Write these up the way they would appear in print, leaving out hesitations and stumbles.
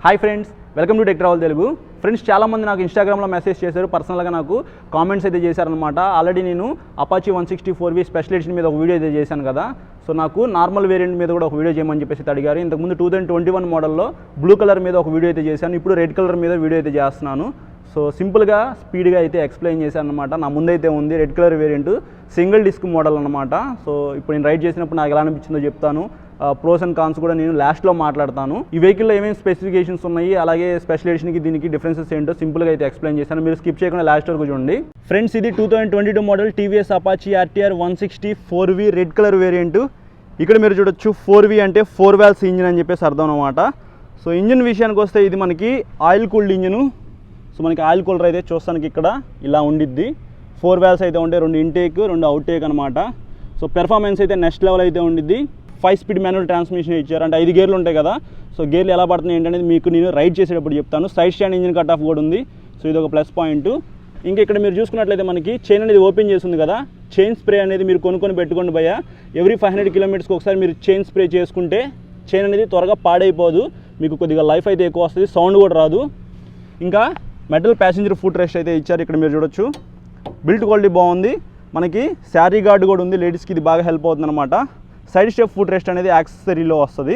Hi friends, welcome to tech travel Telugu. Friends, చాలామంది నాకు ఇన్స్టాగ్రామ్లో మెసేజ్ చేశారు, పర్సనల్గా నాకు కామెంట్స్ అయితే చేశారనమాట. ఆల్రెడీ నేను అపాచీ 164V స్పెషల్ ఎడిషన్ మీద ఒక వీడియో అయితే చేశాను కదా. సో నాకు నార్మల్ వేరియంట్ మీద కూడా ఒక వీడియో చేయమని చెప్పేసి అడిగారు. ఇంతకుముందు 2021 మోడల్లో బ్లూ కలర్ మీద ఒక వీడియో అయితే చేశాను, ఇప్పుడు రెడ్ కలర్ మీద వీడియో అయితే చేస్తున్నాను. సో సింపుల్గా స్పీడ్గా అయితే ఎక్స్ప్లెయిన్ చేశాను అనమాట. నా ముందైతే ఉంది red colour variant single disc model అనమాట. సో ఇప్పుడు నేను రైడ్ చేసినప్పుడు నాకు ఎలా అనిపించిందో చెప్తాను. ప్రోస్ అండ్ కాన్స్ కూడా నేను లాస్ట్లో మాట్లాడతాను. ఈ వెహికల్లో ఏమేమి స్పెసిఫికేషన్స్ ఉన్నాయి, అలాగే స్పెషల్ ఎడిషన్కి దీనికి డిఫరెన్సెస్ ఏంటో సింపుల్గా అయితే ఎక్స్ప్లెయిన్ చేశాను. మీరు స్కిప్ చేయకుండా లాస్ట్ వరకు చూడండి. ఫ్రెండ్స్, ఇది 2022 model TVS Apache RTR 160 4V red colour variant. ఇక్కడ మీరు చూడొచ్చు 4V అంటే 4 వాల్వ్స్ ఇంజిన్ అని చెప్పేసి అర్థం అనమాట. సో ఇంజిన్ విషయానికి వస్తే ఇది మనకి ఆయిల్ కూల్డ్ ఇంజిన్. సో మనకి ఆయిల్ కూలర్ అయితే చూస్తానికి ఇక్కడ ఇలా ఉండిద్ది. 4 వాల్వ్స్ అయితే ఉంటాయి, 2 ఇంటేక్ 2 అవుట్ టేక్ అనమాట. సో పెర్ఫార్మెన్స్ అయితే నెక్స్ట్ లెవెల్ అయితే ఉండిద్ది. 5 స్పీడ్ మాన్యువల్ ట్రాన్స్మిషన్ ఇచ్చారు, అంటే 5 గేర్లు ఉంటాయి కదా. సో గేర్లు ఎలా పడుతున్నాయి ఏంటనేది మీకు నేను రైడ్ చేసేటప్పుడు చెప్తాను. Side stand engine cut off కూడా ఉంది. సో ఇది ఒక ప్లస్ పాయింట్. ఇంకా ఇక్కడ మీరు చూసుకున్నట్లయితే మనకి చైన్ అనేది ఓపెన్ చేస్తుంది కదా. చైన్ స్ప్రే అనేది మీరు కొనుక్కొని పెట్టుకోండి భయ్య. ఎవ్రీ 500 కిలోమీటర్స్కి ఒకసారి మీరు చైన్ స్ప్రే చేసుకుంటే చైన్ అనేది త్వరగా పాడైపోదు, మీకు కొద్దిగా లైఫ్ అయితే ఎక్కువ వస్తుంది, సౌండ్ కూడా రాదు. ఇంకా మెటల్ ప్యాసింజర్ ఫుట్ రెస్ట్ అయితే ఇచ్చారు, ఇక్కడ మీరు చూడొచ్చు. బిల్ట్ క్వాలిటీ బాగుంది. మనకి శారీ గార్డ్ కూడా ఉంది, లేడీస్కి ఇది బాగా హెల్ప్ అవుతుంది అనమాట. సైడ్ స్టెప్ ఫుట్ రెస్ట్ అనేది యాక్సెసరీలో వస్తుంది.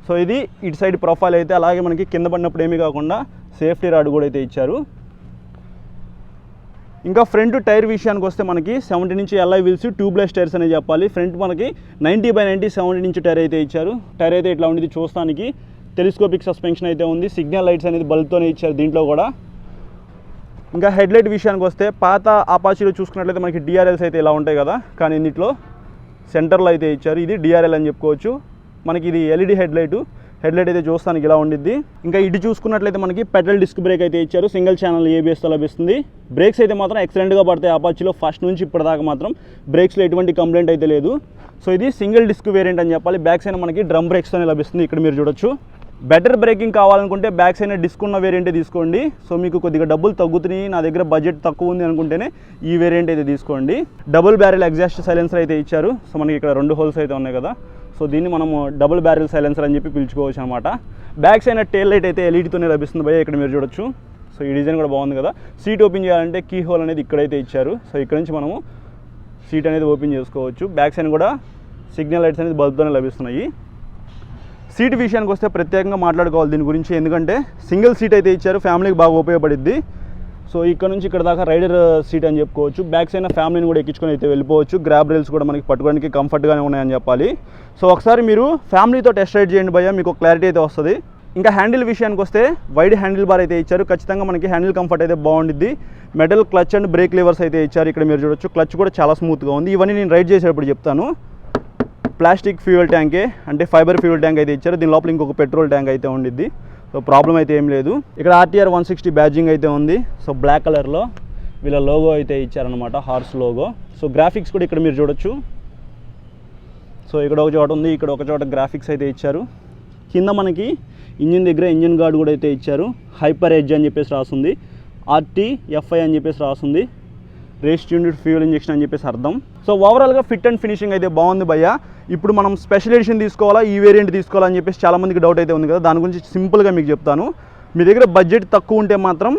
సో ఇది ఇటు సైడ్ ప్రొఫైల్ అయితే, అలాగే మనకి కింద పడినప్పుడు ఏమీ కాకుండా సేఫ్టీ రాడ్ కూడా అయితే ఇచ్చారు. ఇంకా ఫ్రంట్ టైర్ విషయానికి వస్తే మనకి 70 inch LI wheels tubeless tyres అనేది చెప్పాలి. ఫ్రంట్ మనకి 90/90 70 ఇంచ్ టైర్ అయితే ఇచ్చారు. టైర్ అయితే ఇట్లా ఉండేది చూస్తానికి. టెలిస్కోపిక్ సస్పెన్షన్ అయితే ఉంది. సిగ్నల్ లైట్స్ అనేది బల్బ్తోనే ఇచ్చారు దీంట్లో కూడా. ఇంకా హెడ్లైట్ విషయానికి వస్తే పాత అపాచీలో చూసుకున్నట్లయితే మనకి DRLs అయితే ఇలా ఉంటాయి కదా, కానీ ఇందులో సెంటర్లో అయితే ఇచ్చారు. ఇది DRL అని చెప్పుకోవచ్చు. మనకి ఇది LED హెడ్లైట్ అయితే చూస్తానికి ఇలా ఉండిద్ది. ఇంకా ఇటు చూసుకున్నట్లయితే మనకి పెడల్ డిస్క్ బ్రేక్ అయితే ఇచ్చారు, సింగిల్ ఛానల్ ABSతో లభిస్తుంది. బ్రేక్స్ అయితే మాత్రం ఎక్సలెంట్గా పడతాయి అపాచీలో. ఫస్ట్ నుంచి ఇప్పటిదాకా మాత్రం బ్రేక్స్లో ఎటువంటి కంప్లైంట్ అయితే లేదు. సో ఇది సింగిల్ డిస్క్ వేరియంట్ అని చెప్పాలి. బ్యాక్ సైడ్ మనకి డ్రమ్ బ్రేక్స్తోనే లభిస్తుంది, ఇక్కడ మీరు చూడొచ్చు. బెటర్ బ్రేకింగ్ కావాలనుకుంటే బ్యాక్ సైడ్ డిస్క్ ఉన్న వేరియంటే తీసుకోండి. సో మీకు కొద్దిగా డబ్బులు తగ్గుతున్నాయి, నా దగ్గర బడ్జెట్ తక్కువ ఉంది అనుకుంటేనే ఈ వేరియంట్ అయితే తీసుకోండి. డబుల్ బ్యారెల్ ఎగ్జాస్ట్ సైలెన్సర్ అయితే ఇచ్చారు. సో మనకి ఇక్కడ 2 హోల్స్ అయితే ఉన్నాయి కదా. సో దీన్ని మనము డబుల్ బ్యారెల్ సైలెన్సర్ అని చెప్పి పిలుచుకోవచ్చు అనమాట. బ్యాక్ సైడ్ టేల్ లైట్ అయితే LEDతోనే లభిస్తుంది భయ్య, ఇక్కడ మీరు చూడొచ్చు. సో ఈ డిజైన్ కూడా బాగుంది కదా. సీట్ ఓపెన్ చేయాలంటే కీ హోల్ అనేది ఇక్కడైతే ఇచ్చారు. సో ఇక్కడ నుంచి మనము సీట్ అనేది ఓపెన్ చేసుకోవచ్చు. బ్యాక్ సైడ్ కూడా సిగ్నల్ లైట్స్ అనేది బల్బ్తోనే లభిస్తున్నాయి. సీట్ విషయానికి వస్తే ప్రత్యేకంగా మాట్లాడుకోవాలి దీని గురించి, ఎందుకంటే సింగిల్ సీట్ అయితే ఇచ్చారు, ఫ్యామిలీకి బాగా ఉపయోగపడుద్ది. సో ఇక్కడ నుంచి ఇక్కడ దాకా రైడర్ సీట్ అని చెప్పుకోవచ్చు. బ్యాక్ సైడ్ ఫ్యామిలీని కూడా ఎక్కించుకొని అయితే వెళ్ళిపోవచ్చు. గ్రాబ్ రైల్స్ కూడా మనకి పట్టుకోవడానికి కంఫర్ట్గానే ఉన్నాయని చెప్పాలి. సో ఒకసారి మీరు ఫ్యామిలీతో టెస్ట్ రైడ్ చేయండి భయ్య, మీకు క్లారిటీ అయితే వస్తుంది. ఇంకా హ్యాండిల్ విషయానికి వస్తే వైడ్ హ్యాండిల్ బార్ అయితే ఇచ్చారు. ఖచ్చితంగా మనకి హ్యాండిల్ కంఫర్ట్ అయితే బాగుండిద్ది. Metal clutch and break levers అయితే ఇచ్చారు, ఇక్కడ మీరు చూడొచ్చు. క్లచ్ కూడా చాలా స్మూత్గా ఉంది. ఇవన్నీ నేను రైడ్ చేసేటప్పుడు చెప్తాను. ప్లాస్టిక్ ఫ్యూయల్ ట్యాంకే, అంటే ఫైబర్ ఫ్యూయల్ ట్యాంక్ అయితే ఇచ్చారు. దీని లోపల ఇంకొక పెట్రోల్ ట్యాంక్ అయితే ఉండిద్ది. సో ప్రాబ్లం అయితే ఏం లేదు. ఇక్కడ RTR 160 బ్యాడ్జింగ్ అయితే ఉంది. సో బ్లాక్ కలర్లో వీళ్ళ లోగో అయితే ఇచ్చారనమాట, హార్స్ లోగో. సో గ్రాఫిక్స్ కూడా ఇక్కడ మీరు చూడొచ్చు. సో ఇక్కడ ఒక చోట ఉంది, ఇక్కడ ఒక చోట గ్రాఫిక్స్ అయితే ఇచ్చారు. కింద మనకి ఇంజిన్ దగ్గర ఇంజిన్ గార్డ్ కూడా అయితే ఇచ్చారు. హైపర్ ఎడ్జ్ అని చెప్పేసి రాస్తుంది, RTFI అని చెప్పేసి రాస్తుంది. రేస్ ట్యూన్డ్ ఫ్యూయల్ ఇంజెక్షన్ అని చెప్పేసి అర్థం. సో ఓవరాల్గా ఫిట్ అండ్ ఫినిషింగ్ అయితే బాగుంది భయ్య. ఇప్పుడు మనం స్పెషల్ ఎడిషన్ తీసుకోవాలా, ఈ వేరియంట్ తీసుకోవాలా అని చెప్పేసి చాలామందికి డౌట్ అయితే ఉంది కదా. దాని గురించి సింపుల్గా మీకు చెప్తాను. మీ దగ్గర బడ్జెట్ తక్కువ ఉంటే మాత్రం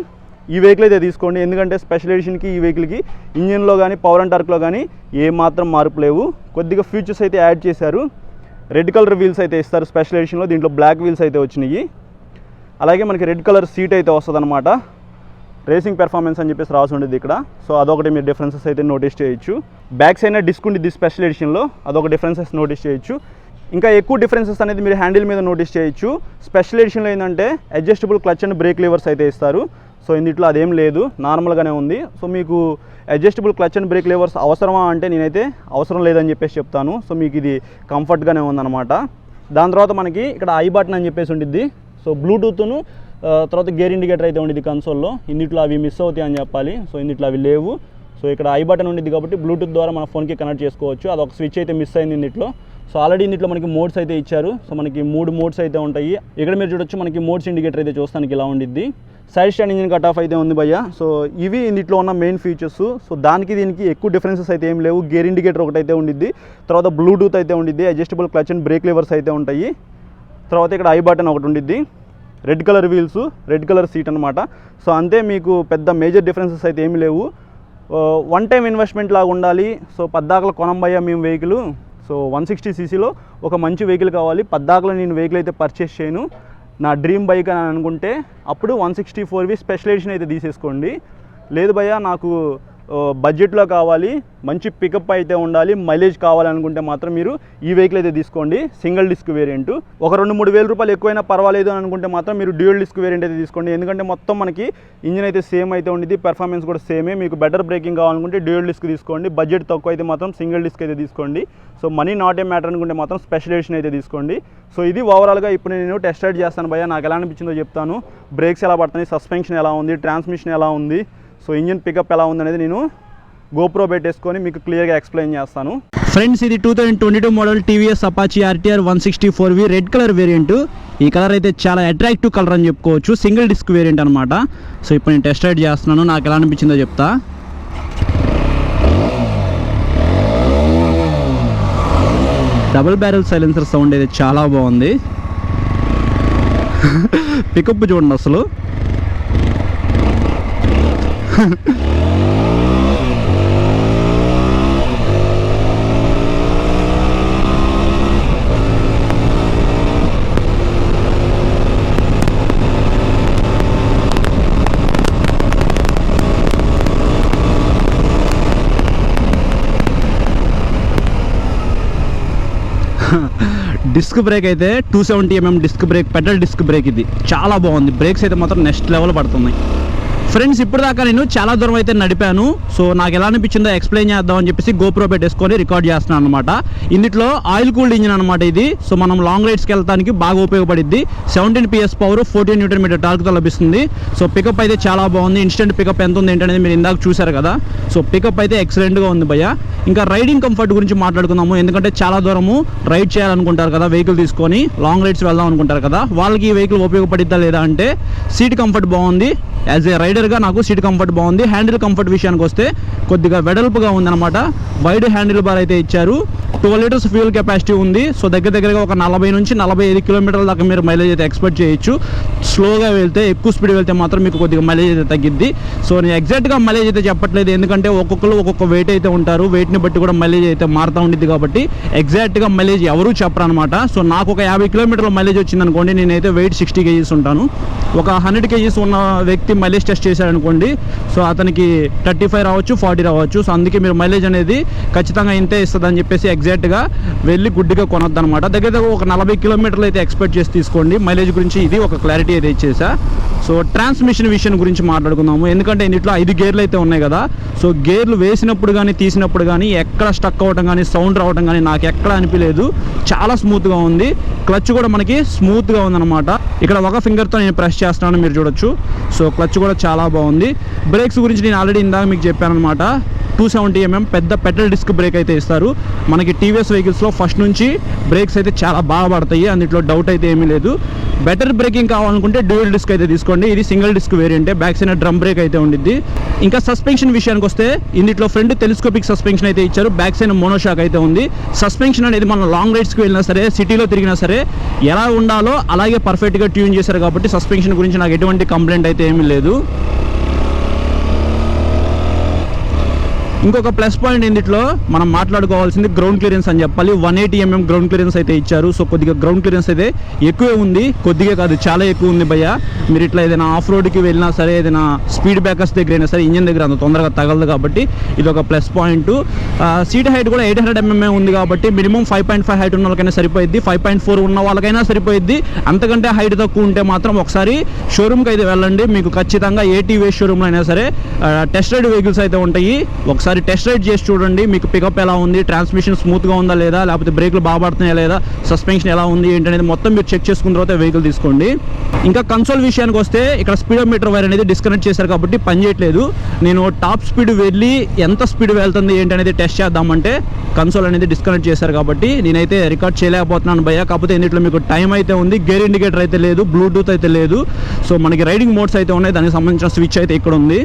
ఈ వెహికల్ అయితే తీసుకోండి, ఎందుకంటే స్పెషల్ ఎడిషన్కి ఈ వెహికల్కి ఇంజిన్లో కానీ పవర్ అండ్ టార్క్లో కానీ ఏమాత్రం మార్పు లేవు. కొద్దిగా ఫీచర్స్ అయితే యాడ్ చేశారు. రెడ్ కలర్ వీల్స్ అయితే ఇస్తారు స్పెషల్ ఎడిషన్లో, దీంట్లో బ్లాక్ వీల్స్ అయితే వచ్చినాయి. అలాగే మనకి రెడ్ కలర్ సీట్ అయితే వస్తుంది అనమాట. రేసింగ్ పెర్ఫార్మెన్స్ అని చెప్పేసి రాసి ఉండేది ఇక్కడ. సో అదొకటి మీరు డిఫరెన్సెస్ అయితే నోటీస్ చేయొచ్చు. బ్యాక్ సైడ్ డిస్క్ ఉండేది స్పెషల్ ఎడిషన్లో, అదొక డిఫరెన్సెస్ నోటీస్ చేయొచ్చు. ఇంకా ఎక్కువ డిఫరెన్సెస్ అనేది మీరు హ్యాండిల్ మీద నోటీస్ చేయొచ్చు. స్పెషల్ ఎడిషన్లో ఏంటంటే adjustable clutch and break levers అయితే ఇస్తారు. సో ఇందులో అదేం లేదు, నార్మల్గానే ఉంది. సో మీకు adjustable clutch and break levers అవసరమా అంటే నేనైతే అవసరం లేదని చెప్పేసి చెప్తాను. సో మీకు ఇది కంఫర్ట్గానే ఉందన్నమాట. దాని తర్వాత మనకి ఇక్కడ ఐ బటన్ అని చెప్పేసి ఉండిద్ది. సో బ్లూటూత్ను తర్వాత గేర్ ఇండికేటర్ అయితే ఉండేది కన్సోల్లో. ఇందులో అవి మిస్ అవుతాయి అని చెప్పాలి. సో ఇందులో అవి లేవు. సో ఇక్కడ ఐ బటన్ ఉండేది కాబట్టి బ్లూటూత్ ద్వారా మన ఫోన్కి కనెక్ట్ చేసుకోవచ్చు. అదొక స్విచ్ అయితే మిస్ అయింది ఇందులో. సో ఆల్రెడీ ఇందులో మనకి మోడ్స్ అయితే ఇచ్చారు. సో మనకి 3 మోడ్స్ అయితే ఉంటాయి. ఇక్కడ మీరు చూడొచ్చు, మనకి మోడ్స్ ఇండికేటర్ అయితే చూస్తానికి ఇలా ఉండిద్ది. Side stand engine cut off అయితే ఉంది భయ్య. సో ఇవి ఇందులో ఉన్న మెయిన్ ఫీచర్స్. సో దానికి దీనికి ఎక్కువ డిఫరెన్సెస్ అయితే ఏం లేవు. గేర్ ఇండికేటర్ ఒకటి అయితే ఉండిద్ది, తర్వాత బ్లూటూత్ అయితే ఉండిద్ది, adjustable clutch and break levers అయితే ఉంటాయి. తర్వాత ఇక్కడ ఐ బటన్ ఒకటి ఉండిద్ది. Red colour wheels, red colour seat అనమాట. సో అంతే, మీకు పెద్ద మేజర్ డిఫరెన్సెస్ అయితే ఏమీ లేవు. వన్ టైం ఇన్వెస్ట్మెంట్ లాగా ఉండాలి. సో పద్దాకలు కొనంబయ్యా మేము వెహికల్. సో 160cc ఒక మంచి వెహికల్ కావాలి. పద్దాకలు నేను వెహికల్ అయితే పర్చేస్ చేయను, నా డ్రీమ్ బైక్ అని అనుకుంటే అప్పుడు 164V స్పెషల్ ఎడిషన్ అయితే తీసేసుకోండి. లేదు భయ్యా నాకు బడ్జెట్లో కావాలి, మంచి పికప్ అయితే ఉండాలి, మైలేజ్ కావాలనుకుంటే మాత్రం మీరు ఈ వెహికల్ అయితే తీసుకోండి, సింగిల్ డిస్క్ వేరియంట్. ఒక 2-3 వేల రూపాయలు ఎక్కువైనా పర్వాలేదు అని అనుకుంటే మాత్రం మీరు డ్యూయల్ డిస్క్ వేరియంట్ అయితే తీసుకోండి. ఎందుకంటే మొత్తం మనకి ఇంజిన్ అయితే సేమ్ అయితే ఉండిద్ది, పెర్ఫార్మెన్స్ కూడా సేమే. మీకు బెటర్ బ్రేకింగ్ కావాలనుకుంటే డ్యూయల్ డిస్క్ తీసుకోండి, బడ్జెట్ తక్కువ అయితే మాత్రం సింగిల్ డిస్క్ అయితే తీసుకోండి. So money not a matter అనుకుంటే మాత్రం స్పెషల్ ఎడిషన్ అయితే తీసుకోండి. సో ఇది ఓవరాల్గా ఇప్పుడు నేను టెస్ట్ రైడ్ చేస్తాను భయ్యా, నాకు ఎలా అనిపించిందో చెప్తాను. బ్రేక్స్ ఎలా పడుతున్నాయి, సస్పెన్షన్ ఎలా ఉంది, ట్రాన్స్మిషన్ ఎలా ఉంది, సో ఇంజిన్ పికప్ ఎలా ఉంది అనేది నేను గోప్రో పెట్టేసుకొని మీకు క్లియర్గా ఎక్స్ప్లెయిన్ చేస్తాను. ఫ్రెండ్స్ ఇది 2022 model TVS Apache RTR 164V red colour variant. ఈ కలర్ అయితే చాలా అట్రాక్టివ్ కలర్ అని చెప్పుకోవచ్చు, సింగిల్ డిస్క్ వేరియంట్ అనమాట. సో ఇప్పుడు నేను టెస్ట్ రైడ్ చేస్తున్నాను, నాకు ఎలా అనిపించిందో చెప్తా. డబుల్ బ్యారెల్ సైలెన్సర్ సౌండ్ అయితే చాలా బాగుంది. పికప్ చూడండి అసలు. డిస్క్ బ్రేక్ అయితే 270mm disc brake, pedal disc brake. ఇది చాలా బాగుంది, బ్రేక్స్ అయితే మాత్రం నెక్స్ట్ లెవెల్ పడుతున్నాయి. ఫ్రెండ్స్ ఇప్పుడు దాకా నేను చాలా దూరం అయితే నడిపాను. సో నాకు ఎలా అనిపించిందో ఎక్స్ప్లెయిన్ చేద్దామని చెప్పేసి గోప్రో పెట్టేసుకొని రికార్డ్ చేస్తున్నాను అనమాట. ఇందులో ఆయిల్ కూల్డ్ ఇంజిన్ అనమాట ఇది. సో మనం లాంగ్ రైడ్స్కి వెళ్తానికి బాగా ఉపయోగపడిద్ది. 17 PS పవర్, 14 Nm టార్క్తో లభిస్తుంది. సో పికప్ అయితే చాలా బాగుంది. ఇన్స్టెంట్ పికప్ ఎంత ఉంది ఏంటనేది మీరు ఇందాక చూసారు కదా. సో పికప్ అయితే ఎక్సలెంట్గా ఉంది భయ్య. ఇంకా రైడింగ్ కంఫర్ట్ గురించి మాట్లాడుకుందాము. ఎందుకంటే చాలా దూరము రైడ్ చేయాలనుకుంటారు కదా, వెహికల్ తీసుకొని లాంగ్ రైడ్స్ వెళ్దాం అనుకుంటారు కదా, వాళ్ళకి ఈ వెహికల్ ఉపయోగపడిద్దా లేదా అంటే సీట్ కంఫర్ట్ బాగుంది. యాజ్ ఏ రైడర్గా నాకు సీట్ కంఫర్ట్ బాగుంది. హ్యాండిల్ కంఫర్ట్ విషయానికి వస్తే కొద్దిగా వెడల్పుగా ఉందన్నమాట. వైడ్ హ్యాండిల్ బార్ అయితే ఇచ్చారు. 12 లీటర్స్ ఫ్యూయల్ కెపాసిటీ ఉంది. సో దగ్గరగా ఒక 40 నుంచి 45 కిలోమీటర్ల దాకా మీరు మైలేజ్ అయితే ఎక్స్పెక్ట్ చేయొచ్చు. స్లోగా వెళ్తే, ఎక్కువ స్పీడ్ వెళ్తే మాత్రం మీకు కొద్దిగా మైలేజ్ అయితే తగ్గిద్ది. సో నేను ఎగ్జాక్ట్గా మైలేజ్ అయితే చెప్పట్లేదు, ఎందుకంటే ఒక్కొక్కరు ఒక్కొక్క వెయిట్ అయితే ఉంటారు, వెయిట్ని బట్టి కూడా మైలేజ్ అయితే మారుతూ ఉండిద్ది. కాబట్టి ఎగ్జాక్ట్గా మైలేజ్ ఎవరూ చెప్పరు అనమాట. సో నాకు ఒక 50 కిలోమీటర్ల మైలేజ్ వచ్చింది అనుకోండి, నేనైతే వెయిట్ 60 kgs ఉంటాను. ఒక 100 kgs ఉన్న వ్యక్తి మైలేజ్ టెస్ట్ చేశారనుకోండి, సో అతనికి 35 రావచ్చు, 40 రావచ్చు. సో అందుకే మీరు మైలేజ్ అనేది ఖచ్చితంగా ఇంతే ఇస్తుంది అని చెప్పేసి ఎగ్జాక్ట్గా వెళ్ళి గుడ్డిగా కొనొద్దు అనమాట. దగ్గర ఒక 40 కిలోమీటర్లు అయితే ఎక్స్పెక్ట్ చేసి తీసుకోండి. మైలేజ్ గురించి ఇది ఒక క్లారిటీ అయితే ఇచ్చేసా. సో ట్రాన్స్మిషన్ విషయం గురించి మాట్లాడుకుందాము. ఎందుకంటే ఇందులో 5 గేర్లు అయితే ఉన్నాయి కదా. సో గేర్లు వేసినప్పుడు కానీ తీసినప్పుడు కానీ ఎక్కడ స్టక్ అవ్వడం కానీ సౌండ్ రావడం కానీ నాకు ఎక్కడ అనిపించలేదు. చాలా స్మూత్గా ఉంది. క్లచ్ కూడా మనకి స్మూత్గా ఉందన్నమాట. ఇక్కడ ఒక ఫింగర్తో నేను ప్రెస్ చేస్తున్నాను, మీరు చూడొచ్చు. సో క్లచ్ కూడా చాలా బాగుంది. బ్రేక్స్ గురించి నేను ఆల్రెడీ ఇందాక మీకు చెప్పాను అనమాట. 270mm పెద్ద పెడల్ డిస్క్ బ్రేక్ అయితే ఇస్తారు. మనకి టీవీఎస్ వెహికల్స్లో ఫస్ట్ నుంచి బ్రేక్స్ అయితే చాలా బాగా పడతాయి, అందులో డౌట్ అయితే ఏమీ లేదు. బెటర్ బ్రేకింగ్ కావాలనుకుంటే డ్యూయల్ డిస్క్ అయితే తీసుకోండి. ఇది సింగిల్ డిస్క్ వేరియంటే, బ్యాక్ సైడ్ డ్రమ్ బ్రేక్ అయితే ఉండిద్ది. ఇంకా సస్పెన్షన్ విషయానికి వస్తే ఇందులో ఫ్రంట్ టెలిస్కోపిక్ సస్పెన్షన్ అయితే ఇచ్చారు, బ్యాక్ సైడ్ మోనోషాక్ అయితే ఉంది. సస్పెన్షన్ అనేది మనం లాంగ్ రైడ్స్కి వెళ్ళినా సరే, సిటీలో తిరిగినా సరే ఎలా ఉండాలో అలాగే పర్ఫెక్ట్గా ట్యూన్ చేశారు. కాబట్టి సస్పెన్షన్ గురించి నాకు ఎటువంటి కంప్లైంట్ అయితే ఏమీ లేదు. ఇంకొక ప్లస్ పాయింట్ ఇందులో మనం మాట్లాడుకోవాల్సింది గ్రౌండ్ క్లియరెన్స్ అని చెప్పాలి. 180mm గ్రౌండ్ క్లియరెన్స్ అయితే ఇచ్చారు. సో కొద్దిగా గ్రౌండ్ క్లియరెన్స్ అయితే ఎక్కువే ఉంది, కొద్దిగా కాదు చాలా ఎక్కువ ఉంది భయ్య. మీరు ఇట్లా ఏదైనా ఆఫ్ రోడ్కి వెళ్ళినా సరే, ఏదైనా స్పీడ్ బ్రేకర్స్ దగ్గర అయినా సరే ఇంజిన్ దగ్గర అంత తొందరగా తగలదు. కాబట్టి ఇది ఒక ప్లస్ పాయింట్. సీట్ హైట్ కూడా 800mm ఉంది కాబట్టి మినిమం 5.5 హైట్ ఉన్న వాళ్ళకైనా సరిపోయిద్ది, 5.4 ఉన్న వాళ్ళకైనా సరిపోయిద్ది. అంతకంటే హైట్ తక్కువ ఉంటే మాత్రం ఒకసారి షోరూమ్కి అయితే వెళ్ళండి. మీకు ఖచ్చితంగా ఏ టీవీఎస్ షోరూమ్లో అయినా సరే టెస్ట్ రైడ్ వెహికల్స్ అయితే ఉంటాయి. ఒకసారి టెస్ట్ రైడ్ చేసి చూడండి, మీకు పికప్ ఎలా ఉంది, ట్రాన్స్మిషన్ స్మూత్గా ఉందా లేదా, లేకపోతే బ్రేక్లు బాగా పడుతున్నాయా లేదా, సస్పెన్షన్ ఎలా ఉంది ఏంటనేది మొత్తం మీరు చెక్ చేసుకున్న తర్వాత వెహికల్ తీసుకోండి. ఇంకా కన్సోల్ విషయానికి వస్తే ఇక్కడ స్పీడోమీటర్ వైర్ అనేది డిస్కనెక్ట్ చేశారు కాబట్టి పని చేయట్లేదు. నేను టాప్ స్పీడ్ వెళ్ళి ఎంత స్పీడ్ వెళ్తుంది ఏంటనేది టెస్ట్ చేద్దామంటే కన్సోల్ అనేది డిస్కనెక్ట్ చేశారు కాబట్టి నేనైతే రికార్డ్ చేయలేకపోతున్నాను భయ్య. కాకపోతే ఇందులో మీకు టైం అయితే ఉంది, గేర్ ఇండికేటర్ అయితే లేదు, బ్లూటూత్ అయితే లేదు. సో మనకి రైడింగ్ మోడ్స్ అయితే ఉన్నాయి, దానికి సంబంధించిన స్విచ్ అయితే ఇక్కడ ఉంది.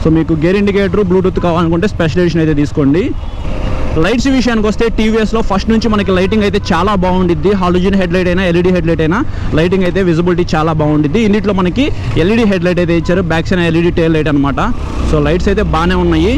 సో మీకు గేర్ ఇండికేటర్, బ్లూటూత్ కావాలనుకుంటే స్పెషల్ ఎడిషన్ అయితే తీసుకోండి. లైట్స్ విషయానికి వస్తే టీవీఎస్లో ఫస్ట్ నుంచి మనకి లైటింగ్ అయితే చాలా బాగుండిద్ది. హాలోజన్ హెడ్ లైట్ అయినా ఎల్ఈడి హెడ్ లైట్ అయినా లైటింగ్ అయితే విజిబిలిటీ చాలా బాగుండిద్ది. ఇందులో మనకి ఎల్ఈడి హెడ్ లైట్ అయితే ఇచ్చారు, back side LED tail light అనమాట. సో లైట్స్ అయితే బాగానే ఉన్నాయి.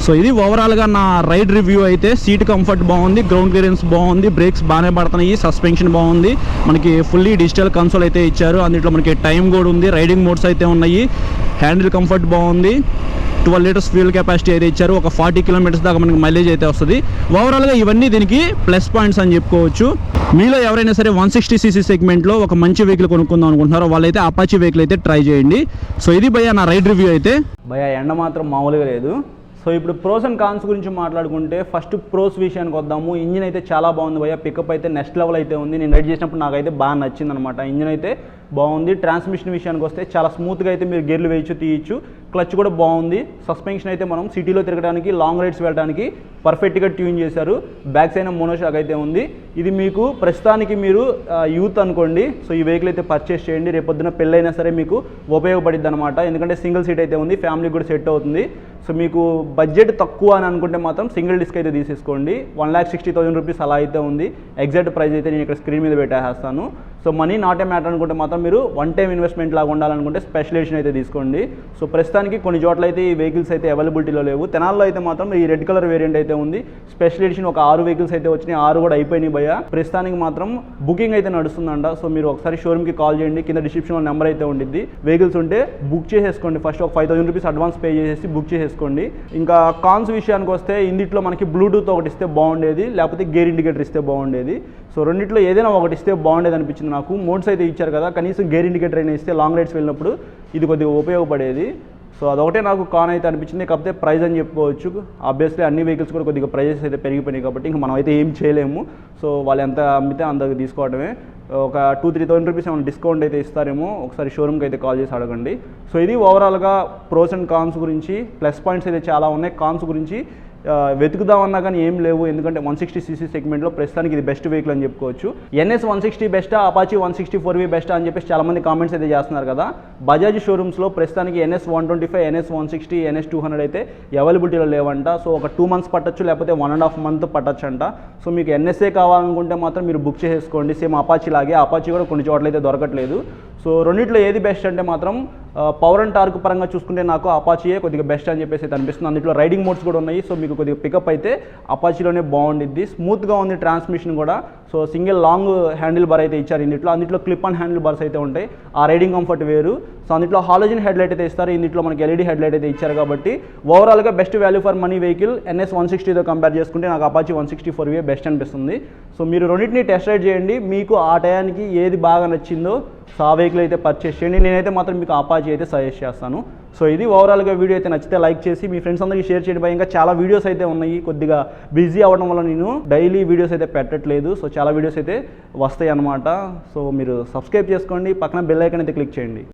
సో ఇది ఓవరాల్గా నా రైడ్ రివ్యూ అయితే. సీట్ కంఫర్ట్ బాగుంది, గ్రౌండ్ క్లియరెన్స్ బాగుంది, బ్రేక్స్ బాగానే పడుతున్నాయి, సస్పెన్షన్ బాగుంది, మనకి ఫుల్లీ డిజిటల్ కన్సోల్ అయితే ఇచ్చారు. అందులో మనకి టైం కూడా ఉంది, రైడింగ్ మోడ్స్ అయితే ఉన్నాయి, హ్యాండిల్ కంఫర్ట్ బాగుంది, 12 లీటర్స్ ఫ్యూల్ కెపాసిటీ అయితే ఇచ్చారు, ఒక 40 కిలోమీటర్స్ దాకా మనకి మైలేజ్ అయితే వస్తుంది. ఓవరాల్గా ఇవన్నీ దీనికి ప్లస్ పాయింట్స్ అని చెప్పుకోవచ్చు. మీలో ఎవరైనా సరే 160cc సెగ్మెంట్లో ఒక మంచి వెహికల్ కొనుక్కుందాం అనుకుంటున్నారో వాళ్ళైతే అపాచీ వెహికల్ అయితే ట్రై చేయండి. సో ఇది భయ్యా నా రైడ్ రివ్యూ అయితే. భయ్యా ఎండ మాత్రం మామూలుగా లేదు. సో ఇప్పుడు ప్రోస్ అండ్ కాన్స్ గురించి మాట్లాడుకుంటే ఫస్ట్ ప్రోస్ విషయానికి వద్దాము. ఇంజిన్ అయితే చాలా బాగుంది భయ్యా, పికప్ అయితే నెక్స్ట్ లెవెల్ అయితే ఉంది. నేను రైడ్ చేసినప్పుడు నాకైతే బాగా నచ్చింది అనమాట. ఇంజిన్ అయితే బాగుంది. ట్రాన్స్మిషన్ విషయానికి వస్తే చాలా స్మూత్గా అయితే మీరు గేర్లు వేయచ్చు, తీయచ్చు. క్లచ్ కూడా బాగుంది. సస్పెన్షన్ అయితే మనం సిటీలో తిరగడానికి, లాంగ్ రైడ్స్ వెళ్ళడానికి పర్ఫెక్ట్గా ట్యూన్ చేశారు. బ్యాక్ సైడ్ మోనోషాక్ అయితే ఉంది. ఇది మీకు ప్రస్తుతానికి మీరు యూత్ అనుకోండి, సో ఈ వెహికల్ అయితే పర్చేస్ చేయండి. రేపొద్దున పెళ్ళైనా సరే మీకు ఉపయోగపడిద్ది అనమాట. ఎందుకంటే సింగిల్ సీట్ అయితే ఉంది, ఫ్యామిలీకి కూడా సెట్ అవుతుంది. సో మీకు బడ్జెట్ తక్కువ అని అనుకుంటే మాత్రం సింగిల్ డిస్క్ అయితే తీసేసుకోండి. 1,60,000 రూపీస్ అలా అయితే ఉంది. ఎగ్జాక్ట్ ప్రైస్ అయితే నేను ఇక్కడ స్క్రీన్ మీద పెట్టేస్తాను. So money not a matter అనుకుంటే మాత్రం మీరు వన్ టైం ఇన్వెస్ట్మెంట్ లాగా ఉండాలనుకుంటే స్పెషల్ ఎడిషన్ అయితే తీసుకోండి. సో ప్రస్తుతానికి కొన్ని చోట్ల అయితే ఈ వెహికల్స్ అయితే అవైలబిలిటీలో లేవు. తెనాల్లో అయితే మాత్రం ఈ రెడ్ కలర్ వేరియంట్ అయితే ఉంది. స్పెషల్ ఎడిషన్ ఒక 6 వెహికల్స్ అయితే వచ్చినాయి, 6 కూడా అయిపోయినాయి భయ్య. ప్రస్తుతానికి మాత్రం బుకింగ్ అయితే నడుస్తుందంట. సో మీరు ఒకసారి షోరూమ్కి కాల్ చేయండి, కింద డిస్క్రిప్షన్లో నెంబర్ అయితే ఉండిద్ది. వెహికల్స్ ఉంటే బుక్ చేసేసుకోండి. ఫస్ట్ ఒక 5,000 రూపీస్ అడ్వాన్స్ పే చేసేసి బుక్ చేసేసుకోండి. ఇంకా కాన్స్ విషయానికి వస్తే ఇందులో మనకి బ్లూటూత్ ఒకటి ఇస్తే బాగుండేది, లేకపోతే గేర్ ఇండికేటర్ ఇస్తే బాగుండేది. సో రెండిట్లో ఏదైనా ఒకటి ఇస్తే బాగుండేది అనిపించింది నాకు. మోడ్స్ అయితే ఇచ్చారు కదా, కనీసం గేర్ ఇండికేటర్ అయినా ఇస్తే లాంగ్ రైడ్స్ వెళ్ళినప్పుడు ఇది కొద్దిగా ఉపయోగపడేది. సో అదొకటే నాకు కాన్ అయితే అనిపించింది. కాకపోతే ప్రైస్ అని చెప్పుకోవచ్చు. ఆబ్వియస్లీ అన్ని వెహికల్స్ కూడా కొద్దిగా ప్రైజెస్ అయితే పెరిగిపోయినాయి కాబట్టి ఇంకా మనం అయితే ఏం చేయలేము. సో వాళ్ళు ఎంత అమ్మితే అంతకు తీసుకోవడమే. ఒక 2-3,000 రూపీస్ ఏమైనా డిస్కౌంట్ అయితే ఇస్తారేమో, ఒకసారి షోరూమ్కి అయితే కాల్ చేసి అడగండి. సో ఇది ఓవరాల్గా ప్రోస్ అండ్ కాన్స్ గురించి. ప్లస్ పాయింట్స్ అయితే చాలా ఉన్నాయి, కాన్స్ గురించి వెతుకుదామన్నా కానీ ఏం లేవు. ఎందుకంటే 160cc సెగ్మెంట్లో ప్రస్తుతానికి ఇది బెస్ట్ వెహికల్ అని చెప్పుకోవచ్చు. NS 160 బెస్టా, అపాచీ 164V బెస్టా అని చెప్పేసి చాలామంది కామెంట్స్ అయితే చేస్తున్నారు కదా. బజాజ్ షోరూమ్స్లో ప్రస్తుతానికి NS 125, NS 160, NS 200 అయితే అవైలబిలిటీలో లేవంట. సో ఒక 2 మంత్స్ పట్టచ్చు, లేకపోతే 1.5 మంత్ పట్టచ్చు అంట. సో మీకు NSA కావాలనుకుంటే మాత్రం మీరు బుక్ చేసేసుకోండి. సేమ్ అపాచీ లాగే, అపాచీ కూడా కొన్ని చోట్ల అయితే దొరకట్లేదు. సో రెండిట్లో ఏది బెస్ట్ అంటే మాత్రం పవర్ అండ్ టార్క్ పరంగా చూసుకుంటే నాకు అపాచీయే కొద్దిగా బెస్ట్ అని చెప్పేసి అయితే అనిపిస్తుంది. అందులో రైడింగ్ మోడ్స్ కూడా ఉన్నాయి. సో మీకు కొద్దిగా పికప్ అయితే అపాచీలోనే బాగుండిద్ది. స్మూత్గా ఉంది ట్రాన్స్మిషన్ కూడా. So single long handle bar అయితే ఇచ్చారు ఇందులో క్లిప్ ఆన్ హ్యాండిల్ బార్స్ అయితే ఉంటాయి. ఆ రైడింగ్ కంఫర్ట్ వేరు. సో అందులో హాలోజన్ హెడ్ లైట్ అయితే ఇస్తారు, ఇందులో మనకి ఎల్ఈడి హెడ్ లైట్ అయితే ఇచ్చారు. కాబట్టి ఓవరాల్గా best value for money vehicle NS 160తో కంపేర్ చేసుకుంటే నాకు అపాచీ 164V బెస్ట్ అనిపిస్తుంది. సో మీరు రెండింటిని టెస్ట్ రైడ్ చేయండి, మీకు ఆ టయానికి ఏది బాగా నచ్చిందో సో ఆ వెహికల్ అయితే పర్చేస్ చేయండి. నేనైతే మాత్రం మీకు అపాచీ అయితే సజెస్ట్ చేస్తాను. సో ఇది ఓవరాల్గా వీడియో అయితే నచ్చితే లైక్ చేసి మీ ఫ్రెండ్స్ అందరికీ షేర్ చేయడం. ఇంకా చాలా వీడియోస్ అయితే ఉన్నాయి, కొద్దిగా బిజీ అవ్వడం వల్ల నేను డైలీ వీడియోస్ అయితే పెట్టట్లేదు. సో చాలా వీడియోస్ అయితే వస్తాయి అన్నమాట. సో మీరు సబ్స్క్రైబ్ చేసుకోండి, పక్కన బెల్ ఐకాన్ అయితే క్లిక్ చేయండి.